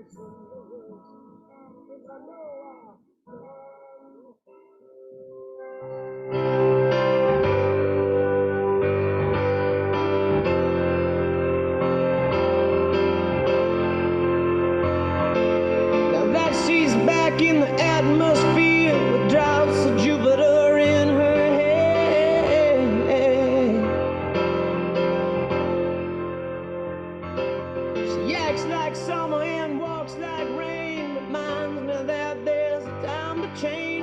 Now that she's back in the atmosphere with drops of Jupiter in her head. She acts like summer and walks like rain, reminds me that there's a time to change.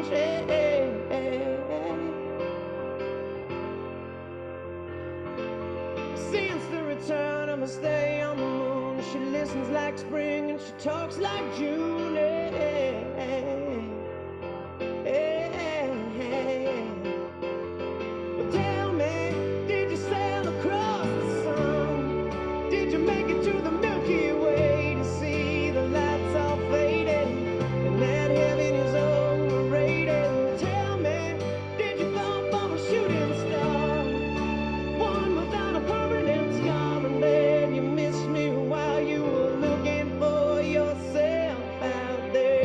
Since the return of her stay on the moon, she listens like spring and she talks like June. But tell me, did you sail across the sun? Did you make it to the Milky Way to see the lights all faded and that heaven is overrated? Tell me, did you fall from a shooting star? One without a permanent scar, and then you missed me while you were looking for yourself out there.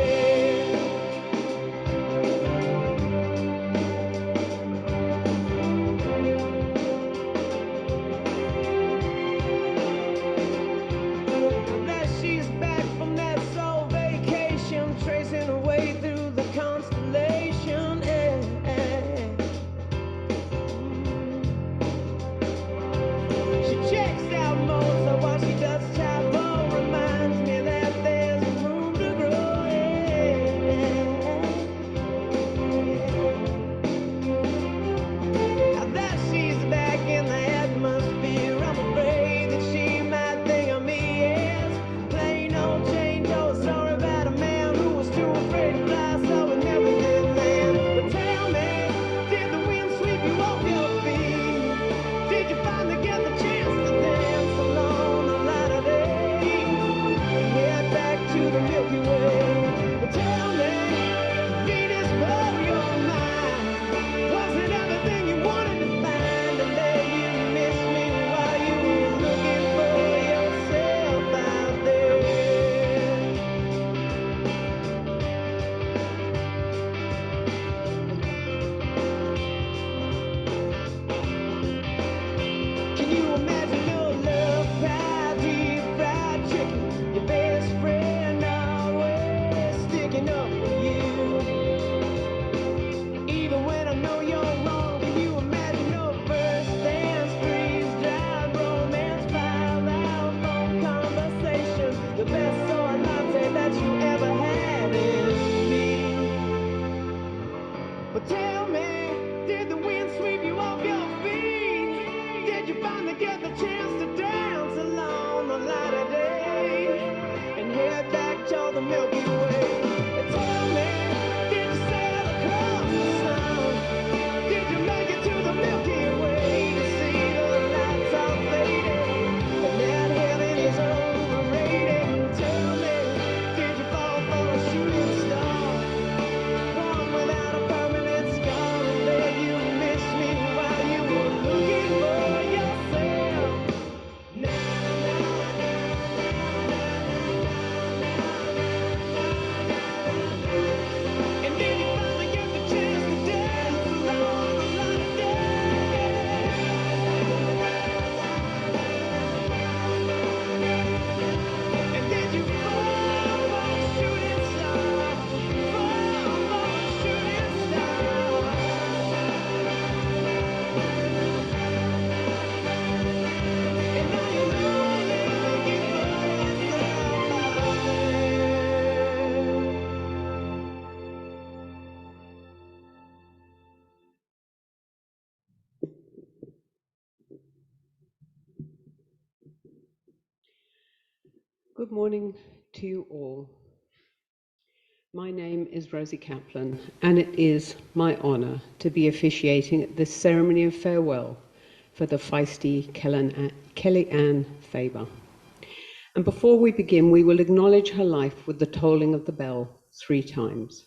That she's back from that soul vacation, tracing her way through the constellation. She checks out Mozart while she does chapel, reminds me that there's room to grow. Now that she's back in the atmosphere, I'm afraid that she might think of me as plain old Jane Doe, story about a man who was too afraid to fly, so it never did land. But tell me, did the wind sweep you off your feet? Did you finally get the chance to dance along the light of day and head back to the Milky Way? But tell me, Venus blow your mind? Was it everything you wanted to find? And then you missed me while you were looking for yourself out there. Can you imagine your love pie, deep fried chicken? Your best friend always sticking up for you. Even when I know you're wrong, can you imagine your first dance, freeze-dried romance, 5-hour phone conversation, the best soy latte that you ever had in me? But tell me, did the wind sweep you off your feet? Did you finally get the chance to dance along the light of day and head back to the Milky Way? And tell me, did you sail across the sun? Did you make it to the Milky Way to see the lights all faded and that heaven is overrated? Tell me, did you fall for a shooting star? One without a permanent scar, and then you missed me while you were looking for yourself. And then you finally get the chance to dance along the light of day. And did you fall for a shooting star? Fall for a shooting star. And now you're only looking for yourself out there. Good morning to you all. My name is Rosie Kaplan, and it is my honor to be officiating at this ceremony of farewell for the feisty Kelly Ann Faber. And before we begin, we will acknowledge her life with the tolling of the bell 3 times.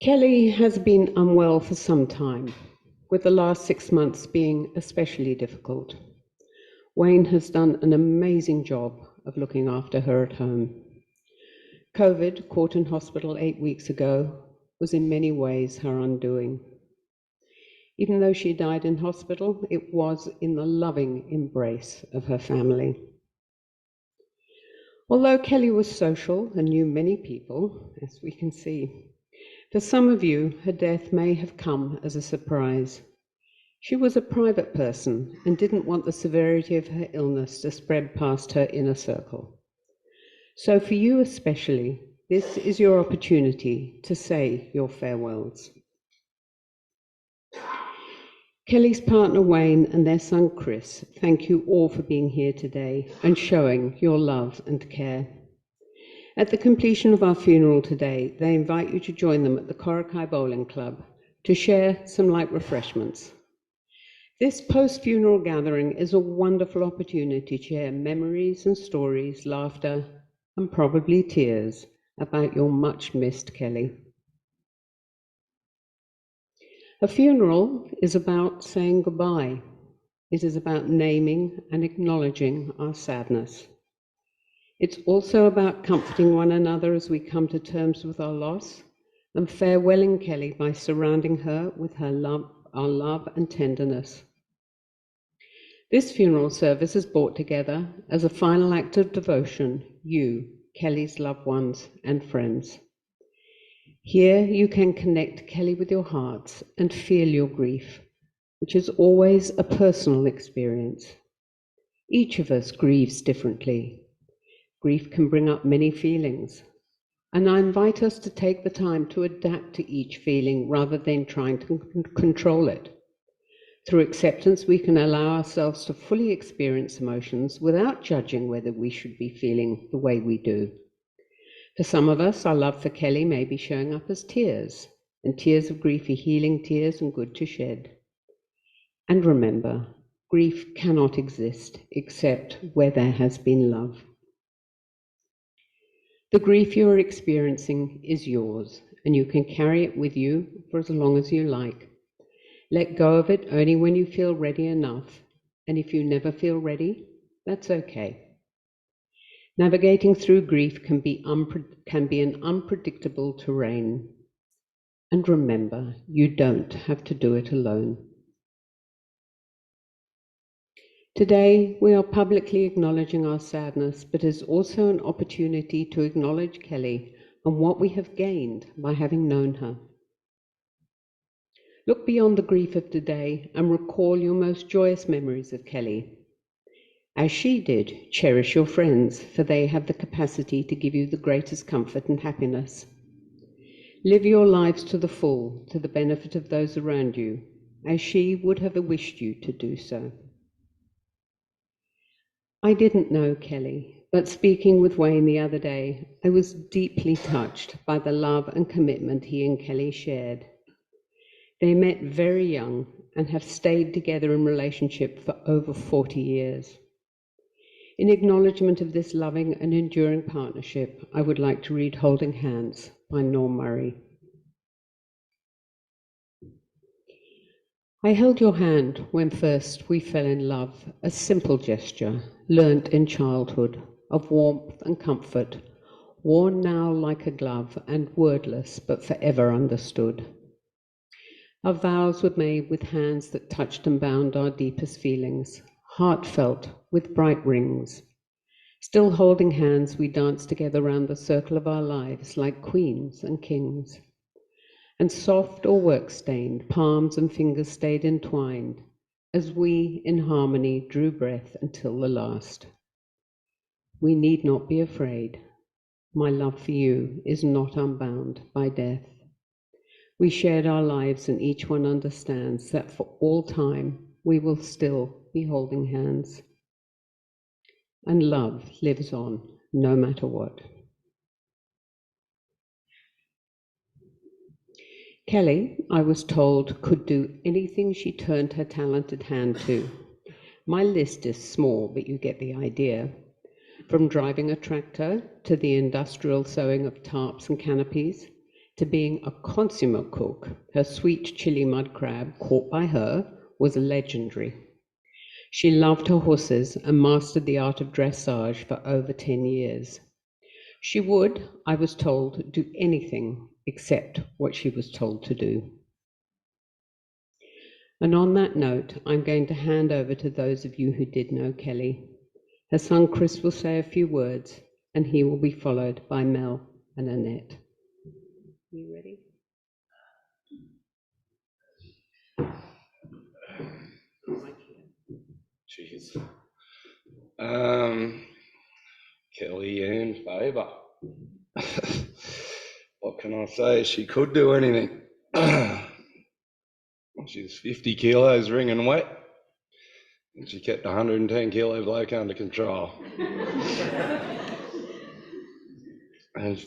Kelly has been unwell for some time, with the last 6 months being especially difficult. Wayne has done an amazing job of looking after her at home. COVID, caught in hospital 8 weeks ago, was in many ways her undoing. Even though she died in hospital, it was in the loving embrace of her family. Although Kelly was social and knew many people, as we can see, for some of you, her death may have come as a surprise. She was a private person and didn't want the severity of her illness to spread past her inner circle. So for you especially, this is your opportunity to say your farewells. Kelly's partner Wayne and their son Chris, thank you all for being here today and showing your love and care. At the completion of our funeral today, they invite you to join them at the Coraki Bowling Club to share some light refreshments. This post-funeral gathering is a wonderful opportunity to share memories and stories, laughter, and probably tears about your much-missed Kelly. A funeral is about saying goodbye. It is about naming and acknowledging our sadness. It's also about comforting one another as we come to terms with our loss and farewelling Kelly by surrounding her with our love and tenderness. This funeral service is brought together as a final act of devotion, you, Kelly's loved ones and friends. Here you can connect Kelly with your hearts and feel your grief, which is always a personal experience. Each of us grieves differently. Grief can bring up many feelings, and I invite us to take the time to adapt to each feeling rather than trying to control it. Through acceptance, we can allow ourselves to fully experience emotions without judging whether we should be feeling the way we do. For some of us, our love for Kelly may be showing up as tears, and tears of grief are healing tears and good to shed. And remember, grief cannot exist except where there has been love. The grief you are experiencing is yours, and you can carry it with you for as long as you like. Let go of it only when you feel ready enough, and if you never feel ready, that's okay. Navigating through grief can be an unpredictable terrain. And remember, you don't have to do it alone. Today, we are publicly acknowledging our sadness, but is also an opportunity to acknowledge Kelly and what we have gained by having known her. Look beyond the grief of today and recall your most joyous memories of Kelly. As she did, cherish your friends, for they have the capacity to give you the greatest comfort and happiness. Live your lives to the full, to the benefit of those around you, as she would have wished you to do so. I didn't know Kelly, but speaking with Wayne the other day, I was deeply touched by the love and commitment he and Kelly shared. They met very young and have stayed together in relationship for over 40 years. In acknowledgement of this loving and enduring partnership, I would like to read Holding Hands by Norm Murray. I held your hand when first we fell in love, a simple gesture, learnt in childhood, of warmth and comfort, worn now like a glove and wordless but forever understood. Our vows were made with hands that touched and bound our deepest feelings, heartfelt with bright rings. Still holding hands, we danced together round the circle of our lives like queens and kings. And soft or work-stained, palms and fingers stayed entwined, as we, in harmony, drew breath until the last. We need not be afraid. My love for you is not unbound by death. We shared our lives, and each one understands that for all time we will still be holding hands. And love lives on, no matter what. Kelly, I was told, could do anything she turned her talented hand to. My list is small, but you get the idea. From driving a tractor to the industrial sewing of tarps and canopies, to being a consummate cook. Her sweet chili mud crab, caught by her, was legendary. She loved her horses and mastered the art of dressage for over 10 years. She would, I was told, do anything except what she was told to do. And on that note, I'm going to hand over to those of you who did know Kelly. Her son Chris will say a few words, and he will be followed by Mel and Annette. Are you ready? Jeez. Kelly and FABER. What can I say? She could do anything. She's 50 kilos ringing wet, and she kept 110 kilo bloke under control. And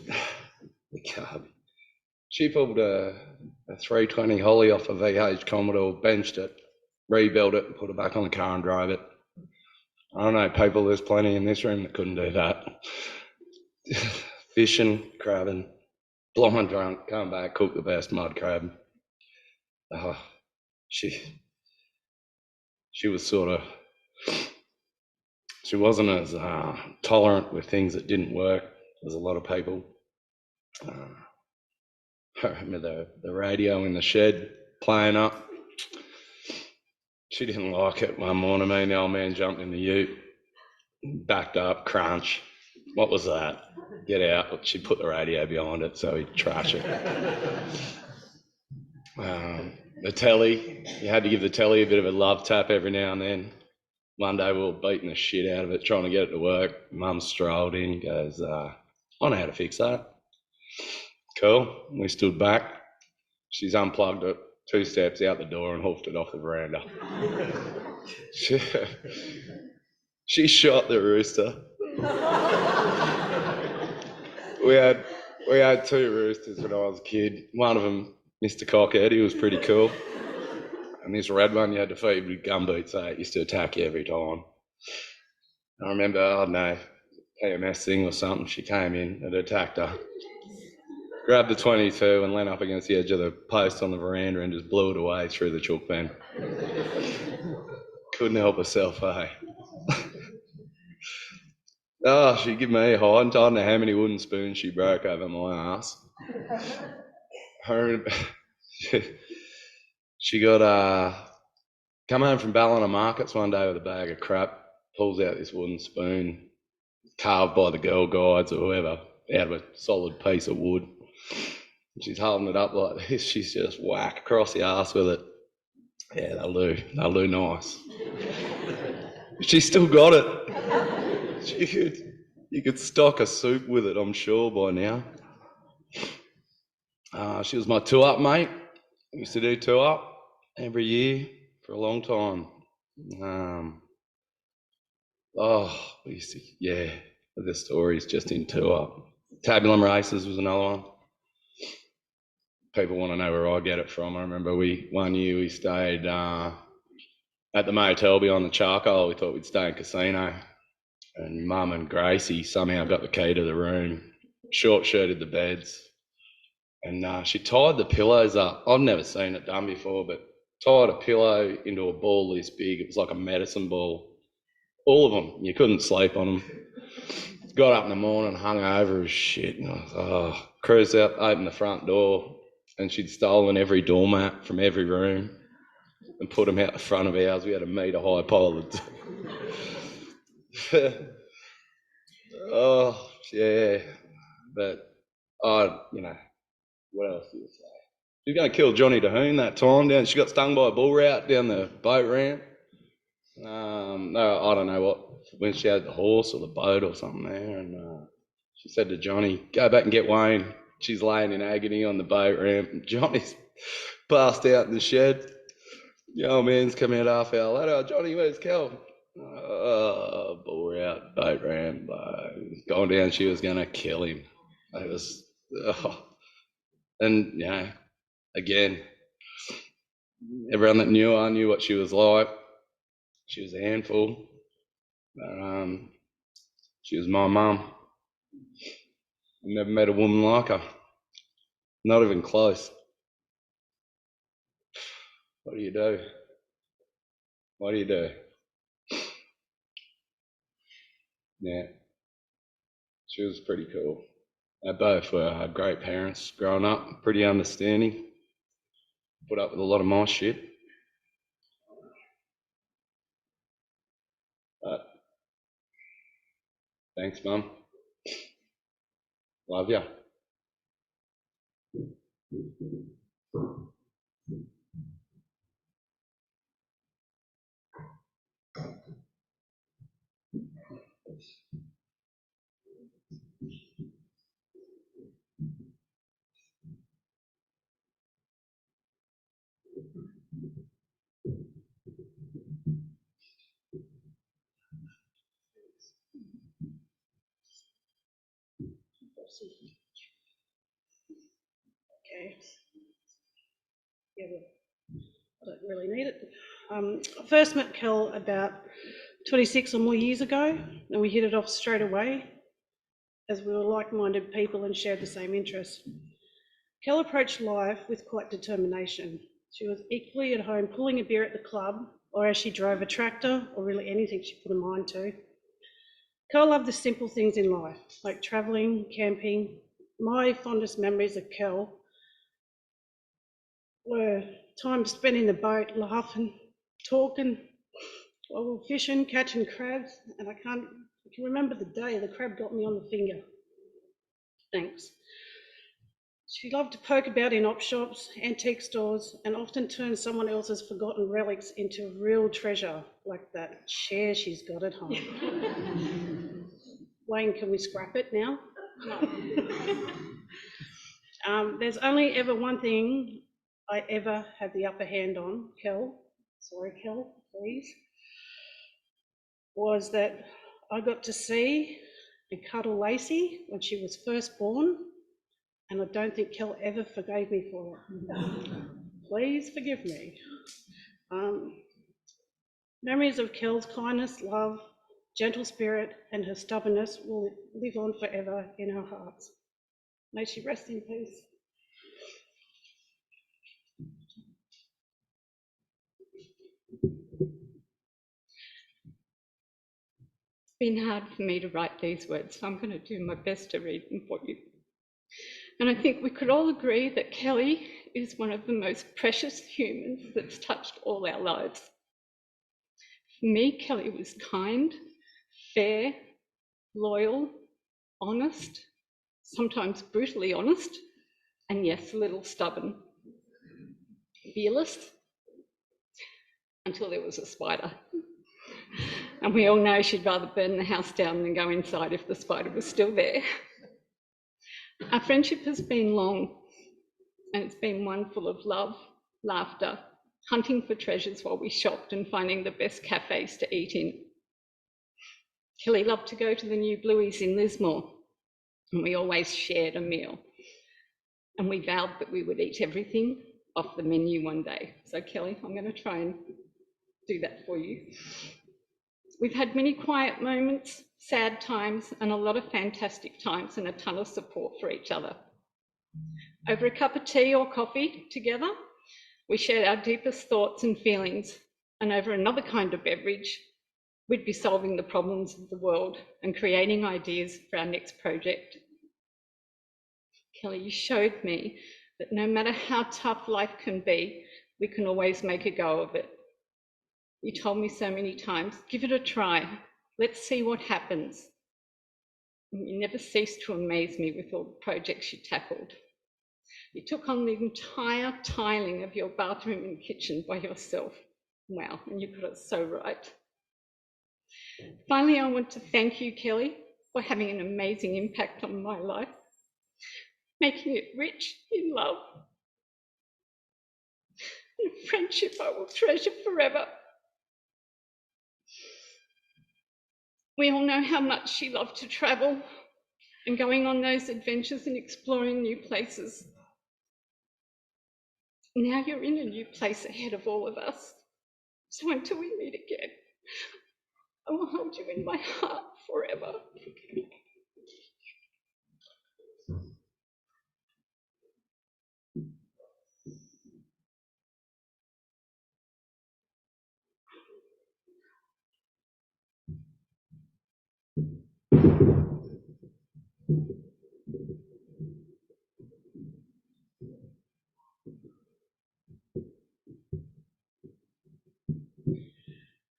she pulled a 320 Holly off a VH Commodore, benched it, rebuilt it, and put it back on the car and drove it. I don't know, people, there's plenty in this room that couldn't do that. Fishing, crabbing, blind drunk, come back, cook the best mud crab. She was sort of, she wasn't as tolerant with things that didn't work as a lot of people. I remember the radio in the shed playing up. She didn't like it one morning. Me and the old man jumped in the ute, backed up, crunch. What was that? Get out. She put the radio behind it so he'd trash it. The telly, you had to give the telly a bit of a love tap every now and then. One day we were beating the shit out of it, trying to get it to work. Mum strolled in, goes, I know how to fix that. Cool. We stood back. She's unplugged it, 2 steps out the door and hoofed it off the veranda. She shot the rooster. We had 2 roosters when I was a kid. One of them, Mr. Cockhead, he was pretty cool. And this red one you had to feed with gumboots, so it used to attack you every time. I remember, I don't know, PMS thing or something, she came in and attacked her. Grabbed the 22 and leant up against the edge of the post on the veranda and just blew it away through the chook pen. Couldn't help herself, eh? Oh, she'd give me a hide. I don't know how many wooden spoons she broke over my ass. I remember she got come home from Ballina Markets one day with a bag of crap, pulls out this wooden spoon, carved by the Girl Guides or whoever, out of a solid piece of wood. She's holding it up like this. She's just whack across the arse with it. Yeah, they'll do nice. She's still got it. You could stock a soup with it, I'm sure, by now. She was my two-up mate. I used to do two-up every year for a long time. The stories just in two-up. Tabulum races was another one. People want to know where I get it from. I remember one year we stayed at the motel beyond the charcoal. We thought we'd stay in casino. And Mum and Gracie somehow got the key to the room, short-shirted the beds, and she tied the pillows up. I've never seen it done before, but tied a pillow into a ball this big. It was like a medicine ball. All of them. You couldn't sleep on them. Got up in the morning, hung over as shit, and I was, cruised out, opened the front door, and she'd stolen every doormat from every room and put them out the front of ours. We had a metre-high pile of oh, yeah. But, what else do you say? She was going to kill Johnny DeHoon that time. She got stung by a bull rout down the boat ramp. No, I don't know when she had the horse or the boat or something there. And she said to Johnny, go back and get Wayne. She's laying in agony on the boat ramp. And Johnny's passed out in the shed. The old man's come out half hour later. Johnny, where's Kel? Bull rout, boat ramp. Gone down, she was going to kill him. It was, and again, everyone that knew her knew what she was like. She was a handful. She was my mum. I never met a woman like her. Not even close. What do you do? What do you do? Yeah, she was pretty cool. They both were great parents growing up, pretty understanding, put up with a lot of my shit. But thanks, Mum. Love ya. Okay. Yeah, well, I don't really need it. I first met Kel about 26 or more years ago, and we hit it off straight away as we were like-minded people and shared the same interests. Kel approached life with quite determination. She was equally at home pulling a beer at the club, or as she drove a tractor, or really anything she put her mind to. Kel loved the simple things in life, like travelling, camping. My fondest memories of Kel were time spent in the boat, laughing, talking, while we were fishing, catching crabs, and I can remember the day the crab got me on the finger. Thanks. She loved to poke about in op shops, antique stores, and often turn someone else's forgotten relics into real treasure, like that chair she's got at home. Wayne, can we scrap it now? No. There's only ever one thing I ever had the upper hand on, Kel, please, was that I got to see and cuddle Lacey when she was first born, and I don't think Kel ever forgave me for it. Please forgive me. Memories of Kel's kindness, love, gentle spirit, and her stubbornness will live on forever in our hearts. May she rest in peace. It's been hard for me to write these words, so I'm going to do my best to read them for you. And I think we could all agree that Kelly is one of the most precious humans that's touched all our lives. For me, Kelly was kind, fair, loyal, honest, sometimes brutally honest, and yes, a little stubborn. Fearless, until there was a spider. And we all know she'd rather burn the house down than go inside if the spider was still there. Our friendship has been long, and it's been one full of love, laughter, hunting for treasures while we shopped and finding the best cafes to eat in. Kelly loved to go to the new Bluey's in Lismore, and we always shared a meal. And we vowed that we would eat everything off the menu one day. So Kelly, I'm going to try and do that for you. We've had many quiet moments, sad times, and a lot of fantastic times, and a ton of support for each other. Over a cup of tea or coffee together, we shared our deepest thoughts and feelings, and over another kind of beverage, we'd be solving the problems of the world and creating ideas for our next project. Kelly, you showed me that no matter how tough life can be, we can always make a go of it. You told me so many times, give it a try. Let's see what happens. And you never ceased to amaze me with all the projects you tackled. You took on the entire tiling of your bathroom and kitchen by yourself. Wow, and you got it so right. Finally, I want to thank you, Kelly, for having an amazing impact on my life, making it rich in love and a friendship I will treasure forever. We all know how much she loved to travel and going on those adventures and exploring new places. Now you're in a new place ahead of all of us. So until we meet again, I will hold you in my heart forever.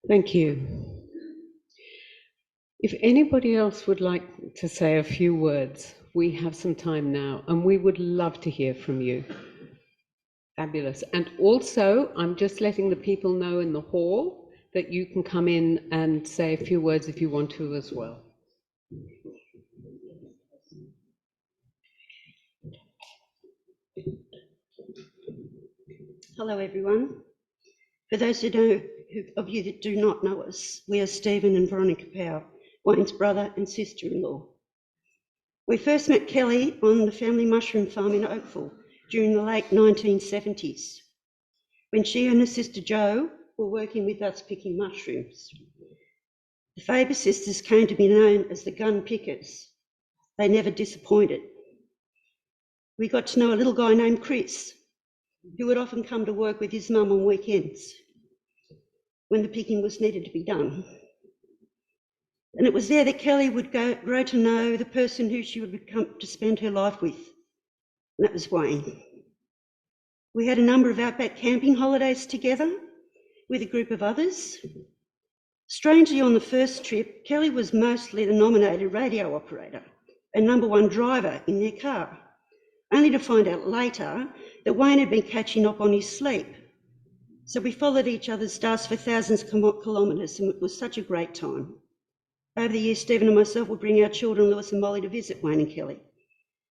Thank you. If anybody else would like to say a few words, we have some time now, and we would love to hear from you. Fabulous. And also, I'm just letting the people know in the hall that you can come in and say a few words if you want to as well. Hello, everyone. For those of you that do not know us, we are Stephen and Veronica Powell, Wayne's brother and sister-in-law. We first met Kelly on the family mushroom farm in Oakville during the late 1970s, when she and her sister Jo were working with us picking mushrooms. The FABER sisters came to be known as the gun pickers. They never disappointed. We got to know a little guy named Chris, who would often come to work with his mum on weekends when the picking was needed to be done. And it was there that Kelly would grow to know the person who she would come to spend her life with, and that was Wayne. We had a number of outback camping holidays together with a group of others. Strangely, on the first trip, Kelly was mostly the nominated radio operator and #1 driver in their car, only to find out later that Wayne had been catching up on his sleep. So we followed each other's stars for thousands of kilometres, and it was such a great time. Over the years, Stephen and myself would bring our children, Lewis and Molly, to visit Wayne and Kelly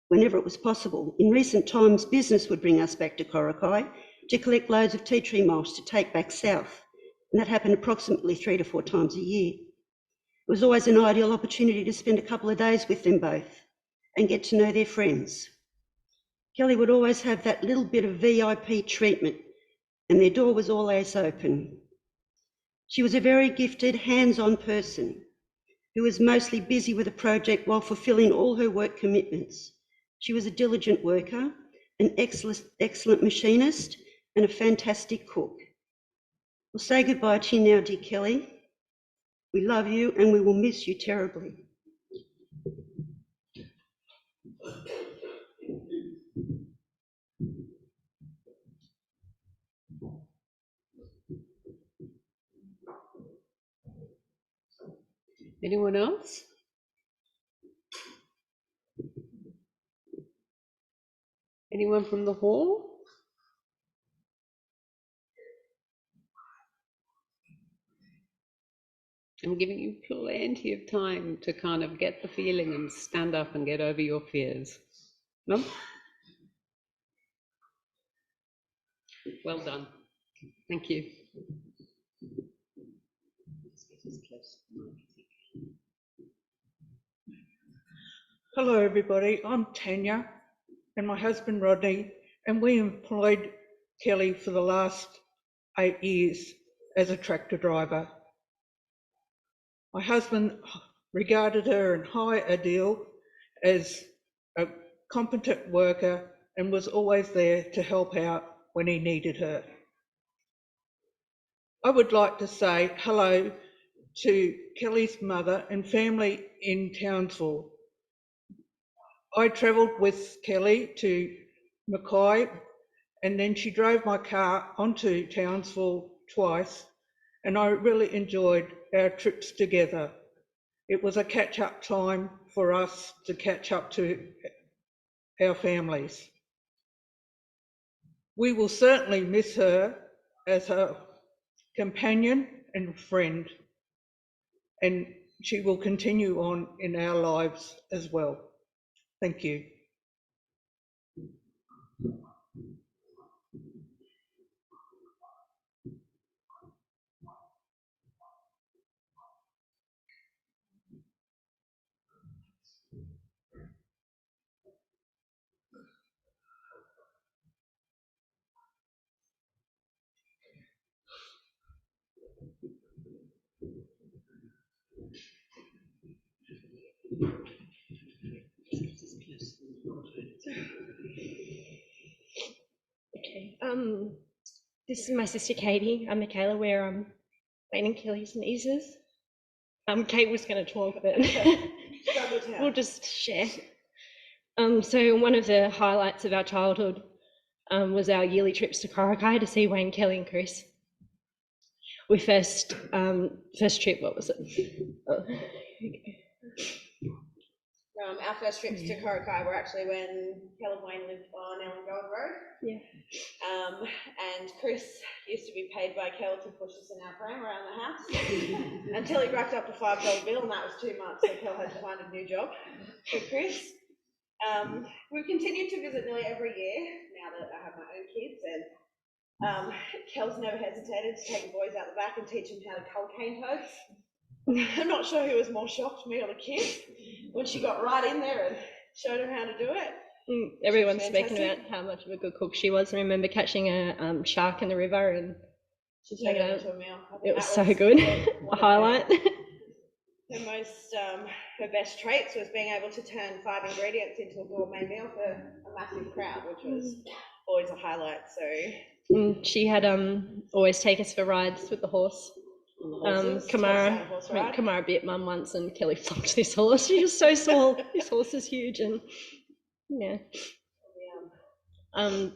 whenever it was possible. In recent times, business would bring us back to Coraki to collect loads of tea tree mulch to take back south, and that happened approximately 3 to 4 times a year. It was always an ideal opportunity to spend a couple of days with them both and get to know their friends. Kelly would always have that little bit of VIP treatment, and their door was always open. She was a very gifted, hands-on person who was mostly busy with a project while fulfilling all her work commitments. She was a diligent worker, an excellent machinist, and a fantastic cook. We'll say goodbye to you now, dear Kelly. We love you and we will miss you terribly. Anyone else? Anyone from the hall? I'm giving you plenty of time to kind of get the feeling and stand up and get over your fears. No? Well done. Thank you. Hello everybody, I'm Tanya and my husband Rodney, and we employed Kelly for the last 8 years as a tractor driver. My husband regarded her in high ideal as a competent worker and was always there to help out when he needed her. I would like to say hello to Kelly's mother and family in Townsville. I travelled with Kelly to Mackay, and then she drove my car onto Townsville twice, and I really enjoyed our trips together. It was a catch-up time for us to catch up to our families. We will certainly miss her as a companion and friend, and she will continue on in our lives as well. Thank you. Okay, this is my sister Katie. I'm Michaela. We're Wayne and Kelly's nieces. Kate was going to talk, but we'll just share. So one of the highlights of our childhood was our yearly trips to Coraki to see Wayne, Kelly and Chris. We first trip, what was it? Our first trips to Coraki were actually when Kel and Wayne lived on Ellengold Road. Yeah. And Chris used to be paid by Kel to push us in our pram around the house until he racked up a $5 bill, and that was too much, so Kel had to find a new job for Chris. We've continued to visit nearly every year now that I have my own kids, and Kel's never hesitated to take the boys out the back and teach them how to cull cane toads. I'm not sure who was more shocked, me or the kids, when she got right in there and showed them how to do it. Everyone's speaking about how much of a good cook she was. I remember catching a shark in the river and she turned it into a meal. It was so good. A highlight. Her best traits was being able to turn 5 ingredients into a gourmet meal for a massive crowd, which was always a highlight. So she had always take us for rides with the horse. Kamara bit Mum once, and Kelly flogged this horse. She was so small. This horse is huge, and yeah.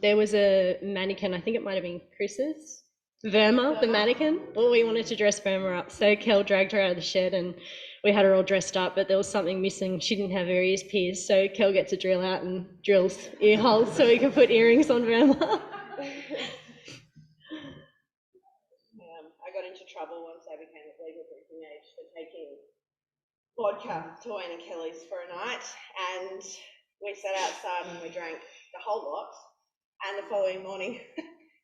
There was a mannequin. I think it might have been Chris's. Verma, the mannequin. Well, we wanted to dress Verma up, so Kel dragged her out of the shed, and we had her all dressed up. But there was something missing. She didn't have her ears pierced, so Kel gets a drill out and drills ear holes so we can put earrings on Verma. I got into trouble once I became of legal drinking age for taking vodka to Wayne and Kelly's for a night, and we sat outside and we drank the whole lot, and the following morning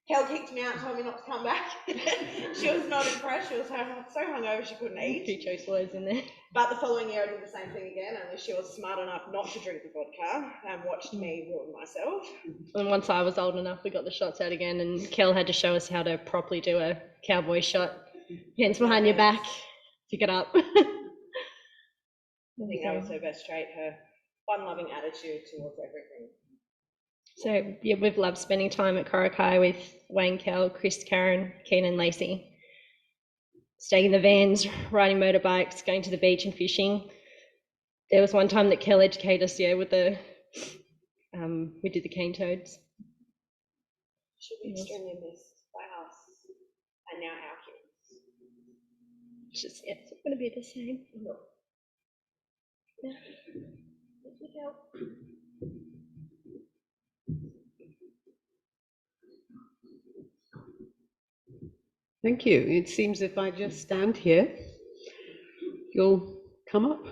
Kel kicked me out and told me not to come back. She was not impressed. She was so hungover she couldn't eat. A few choice words in there. But the following year I did the same thing again, only she was smart enough not to drink the vodka and watched me ruin myself. And once I was old enough, we got the shots out again, and Kel had to show us how to properly do a cowboy shot. Hands behind your back, pick it up. I think that was her best trait, her fun-loving attitude towards everything. So yeah, we've loved spending time at Coraki with Wayne, Kel, Chris, Karen, Keenan, Lacey. Staying in the vans, riding motorbikes, going to the beach and fishing. There was one time that Kel educated us, with the, we did the cane toads. Should be extremely missed by us and now our kids. It's just, it's not going to be the same. No. Yeah. Thank you. It seems if I just stand here, you'll come up.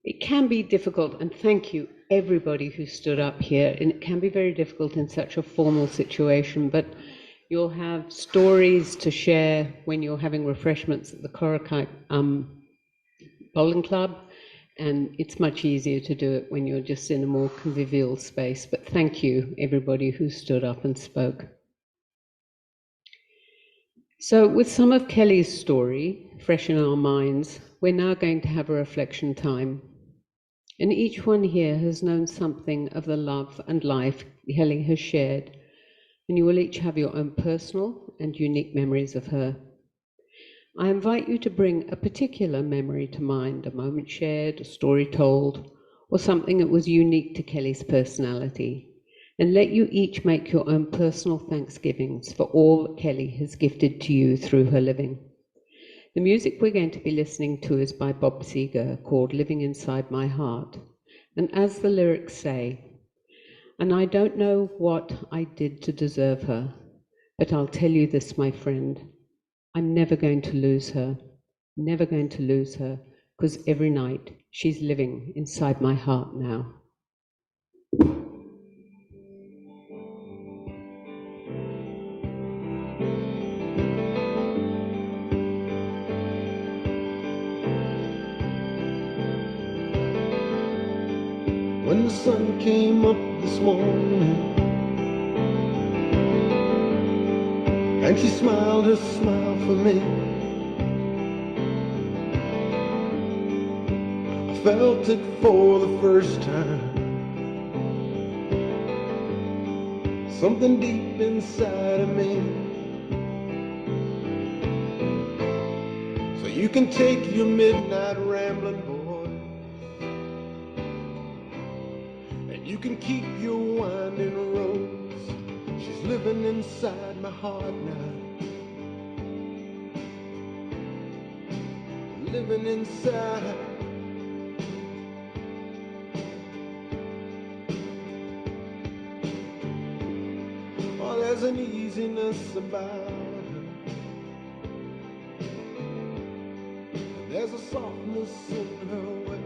It can be difficult, and thank you everybody who stood up here, and it can be very difficult in such a formal situation, but you'll have stories to share when you're having refreshments at the Coraki Bowling Club, and it's much easier to do it when you're just in a more convivial space. But thank you everybody who stood up and spoke. So with some of Kelly's story fresh in our minds, we're now going to have a reflection time. And each one here has known something of the love and life Kelly has shared, and you will each have your own personal and unique memories of her. I invite you to bring a particular memory to mind, a moment shared, a story told, or something that was unique to Kelly's personality, and let you each make your own personal thanksgivings for all that Kelly has gifted to you through her living. The music we're going to be listening to is by Bob Seger, called Living Inside My Heart. And as the lyrics say, and I don't know what I did to deserve her, but I'll tell you this, my friend, I'm never going to lose her, never going to lose her, because every night she's living inside my heart now. When the sun came up this morning and she smiled her smile for me, I felt it for the first time something deep inside of me. So you can take your midnight rambling, boy, and you can keep your winding roads. She's living inside my heart now, living inside. Oh, there's an easiness about her, and there's a softness in her way,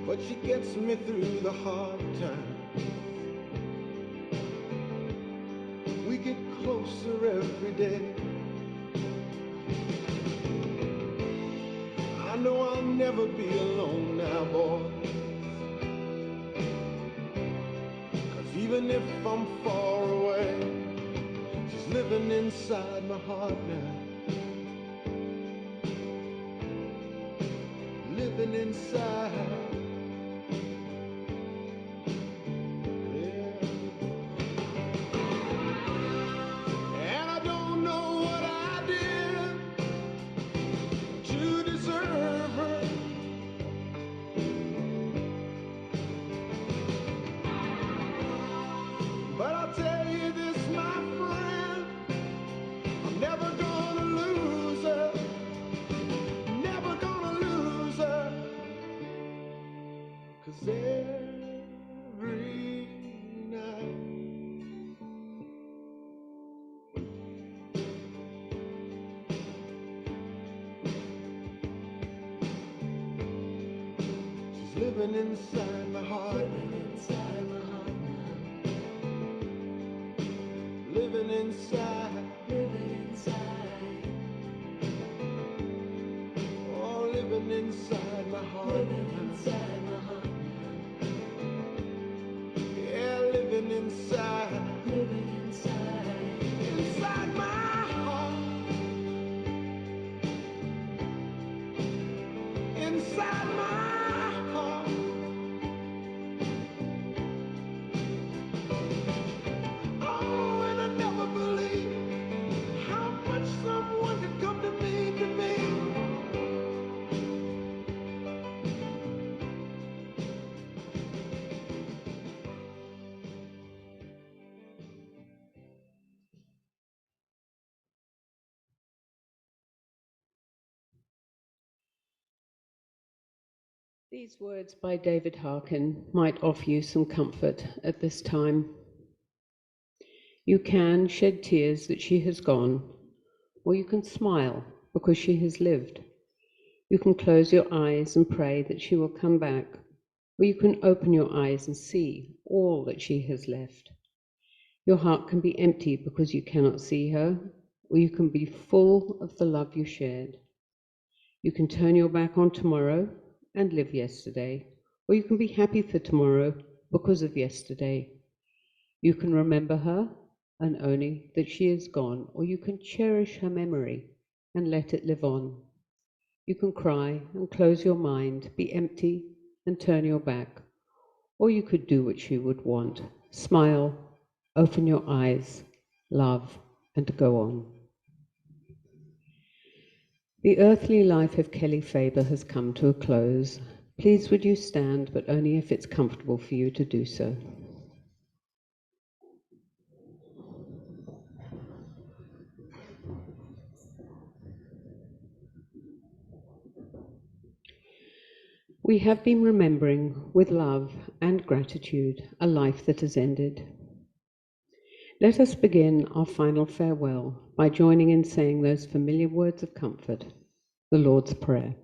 but she gets me through the hard times. We get closer every day. I know I'll never be alone now, boy, 'cause even if I'm far away, she's living inside my heart now, living inside. Yeah. And I don't know what I did to deserve her, but I'll tell you this, my friend, I'm never gonna lose her, never gonna lose her, 'cause every night she's living inside my heart, living inside, oh, living inside my heart, yeah, living inside, inside my heart, inside my heart. Oh, and I never believed how much someone could come to me, to me. These words by David Harkin might offer you some comfort at this time. You can shed tears that she has gone, or you can smile because she has lived. You can close your eyes and pray that she will come back, or you can open your eyes and see all that she has left. Your heart can be empty because you cannot see her, or you can be full of the love you shared. You can turn your back on tomorrow and live yesterday, or you can be happy for tomorrow because of yesterday. You can remember her and only that she is gone, or you can cherish her memory and let it live on. You can cry and close your mind, be empty and turn your back, or you could do what she would want, smile, open your eyes, love, and go on. The earthly life of Kelly Faber has come to a close. Please would you stand, but only if it's comfortable for you to do so. We have been remembering with love and gratitude a life that has ended. Let us begin our final farewell by joining in saying those familiar words of comfort, the Lord's Prayer.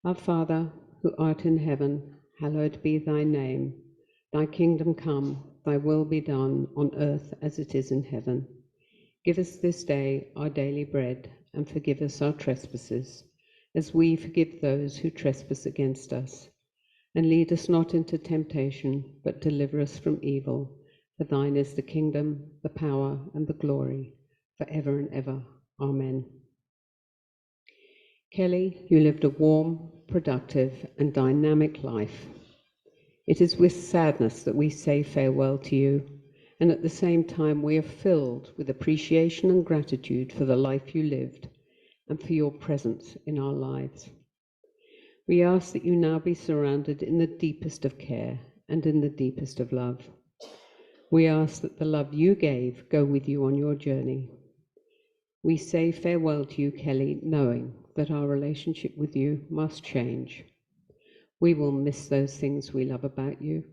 Our Father, who art in heaven, hallowed be thy name. Thy kingdom come, thy will be done on earth as it is in heaven. Give us this day our daily bread, and forgive us our trespasses, as we forgive those who trespass against us. And lead us not into temptation, but deliver us from evil. For thine is the kingdom, the power, and the glory, forever and ever. Amen. Kelly, you lived a warm, productive, and dynamic life. It is with sadness that we say farewell to you, and at the same time we are filled with appreciation and gratitude for the life you lived and for your presence in our lives. We ask that you now be surrounded in the deepest of care and in the deepest of love. We ask that the love you gave go with you on your journey. We say farewell to you, Kelly, knowing that our relationship with you must change. We will miss those things we love about you,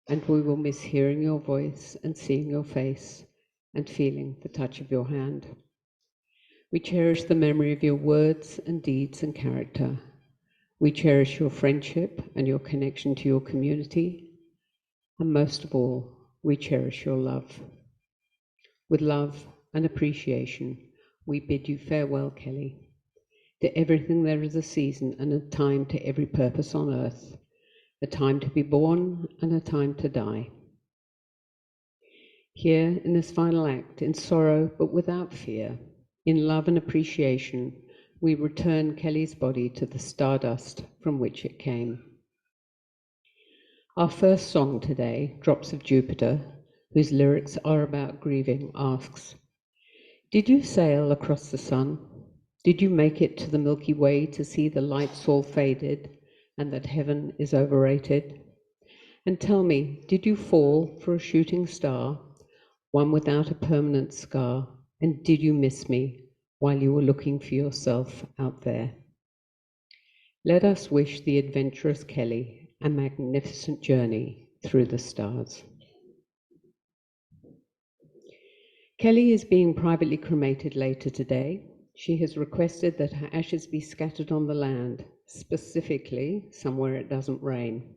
and we will miss hearing your voice and seeing your face and feeling the touch of your hand. We cherish the memory of your words and deeds and character. We cherish your friendship and your connection to your community, and most of all, we cherish your love. With love and appreciation, we bid you farewell, Kelly. To everything there is a season and a time to every purpose on earth, a time to be born and a time to die. Here in this final act, in sorrow but without fear, in love and appreciation, we return Kelly's body to the stardust from which it came. Our first song today, Drops of Jupiter, whose lyrics are about grieving, asks, did you sail across the sun? Did you make it to the Milky Way to see the lights all faded and that heaven is overrated? And tell me, did you fall for a shooting star, one without a permanent scar? And did you miss me while you were looking for yourself out there? Let us wish the adventurous Kelly a magnificent journey through the stars. Kelly is being privately cremated later today. She has requested that her ashes be scattered on the land, specifically somewhere it doesn't rain.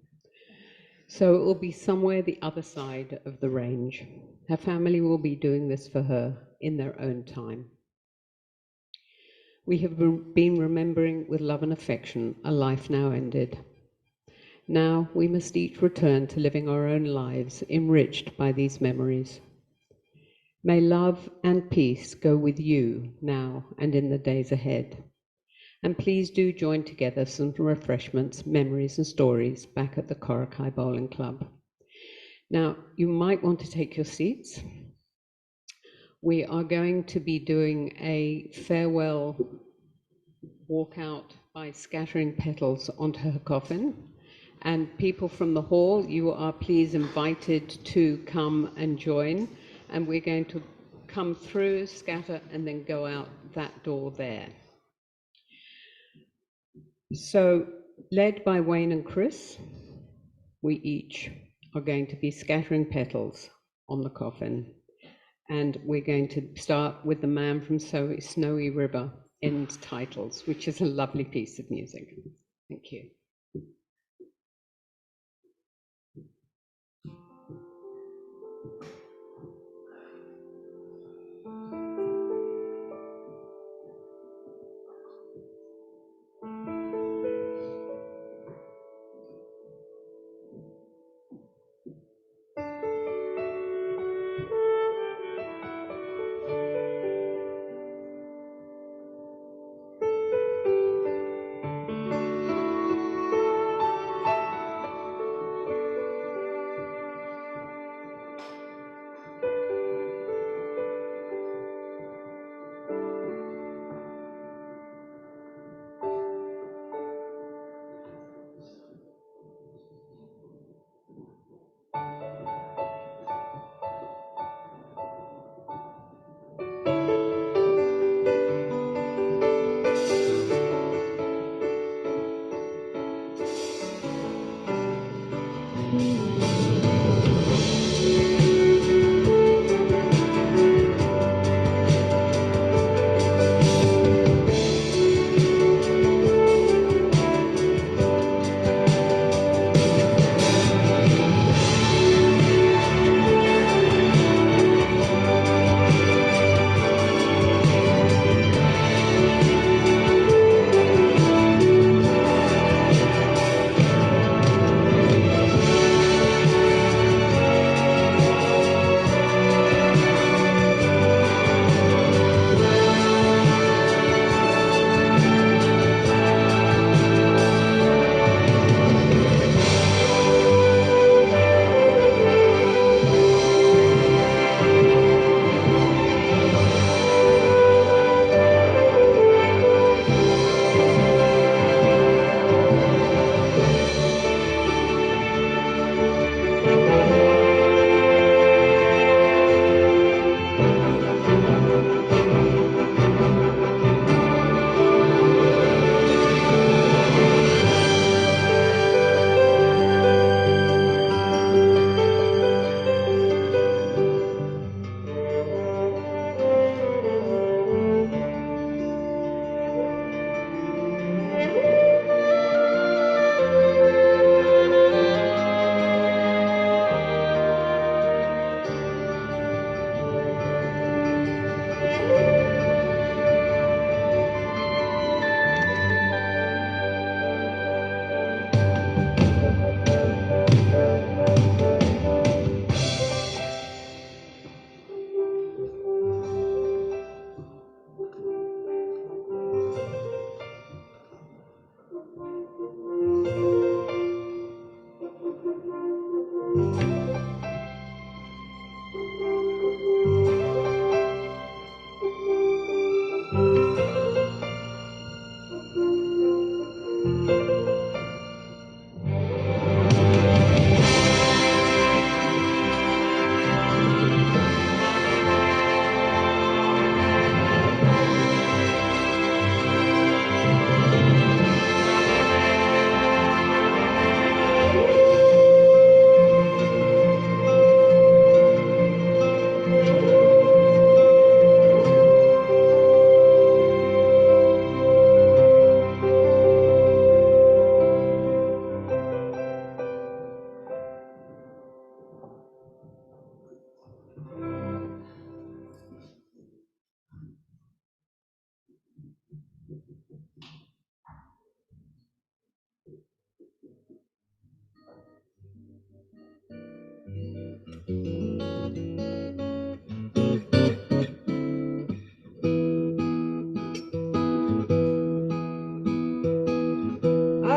So it will be somewhere the other side of the range. Her family will be doing this for her in their own time. We have been remembering with love and affection a life now ended. Now we must each return to living our own lives enriched by these memories. May love and peace go with you now and in the days ahead. And please do join together some refreshments, memories and stories back at the Coraki Bowling Club. Now, you might want to take your seats. We are going to be doing a farewell walkout by scattering petals onto her coffin. And people from the hall, you are please invited to come and join. And we're going to come through, scatter, and then go out that door there. So, led by Wayne and Chris, we each are going to be scattering petals on the coffin. And we're going to start with The Man from Snowy River, End Titles, which is a lovely piece of music. Thank you.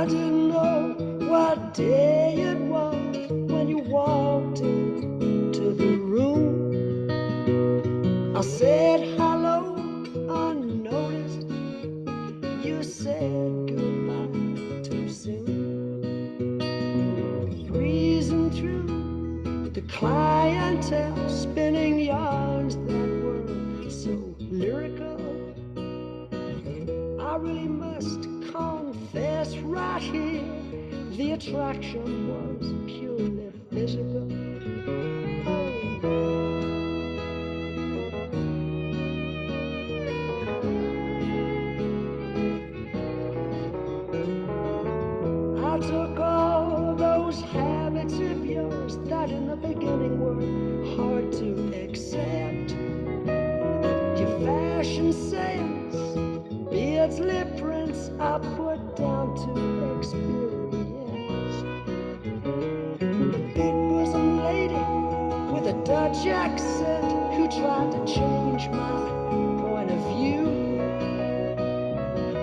I didn't know what day it was when you walked into the room. I said hello unnoticed. You said goodbye too soon. Breezing through the clientele, spinning yarns that were so lyrical. I really must confess right here, the attraction was purely physical. I took all those habits of yours that in the beginning were hard to accept. Your fashion sense, beards, lip prints, I put down to experience. The big bosom lady with a Dutch accent who tried to change my point of view.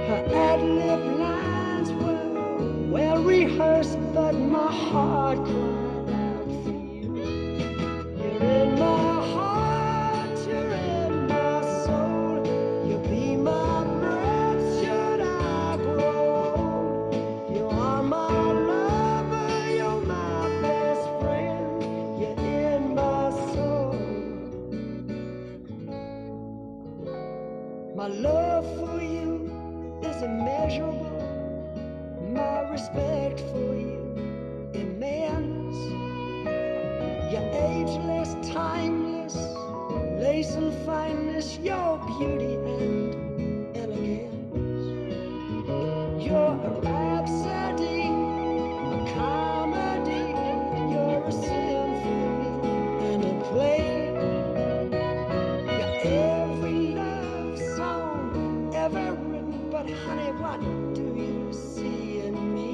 Her ad-lib lines were well rehearsed, but my heart cried out for you. You're in my heart, you're in my soul. You'll be my breath should I grow old. You are my lover, you're my best friend. You're in my soul. My love for you is immeasurable. My respect for you immense. You're ageless, timeless, lace and fineness, your beauty and elegance. You're a rhapsody, a comedy, you're a symphony and a play. You're every love song ever written, but honey, what do you see in me?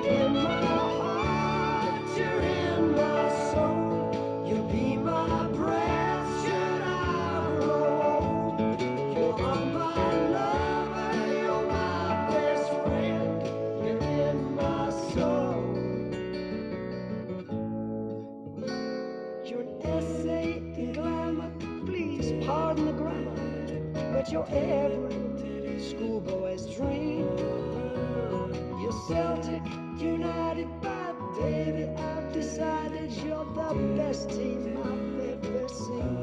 In my heart, you're in my soul. You'll be my breath should I grow old. You are my lover, you're my best friend. You're in my soul. You're an essay in glamour, please pardon the grammar, but you're every schoolboy's dream. You're Celtic United, but baby, I've decided you're the best team I've ever seen.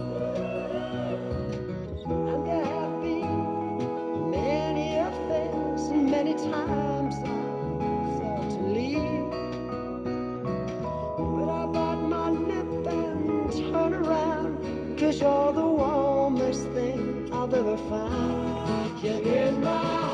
And there have been many affairs, and many times I've thought to leave. But I bite my lip and turn around, 'cause you're the warmest thing I've ever found. You're in my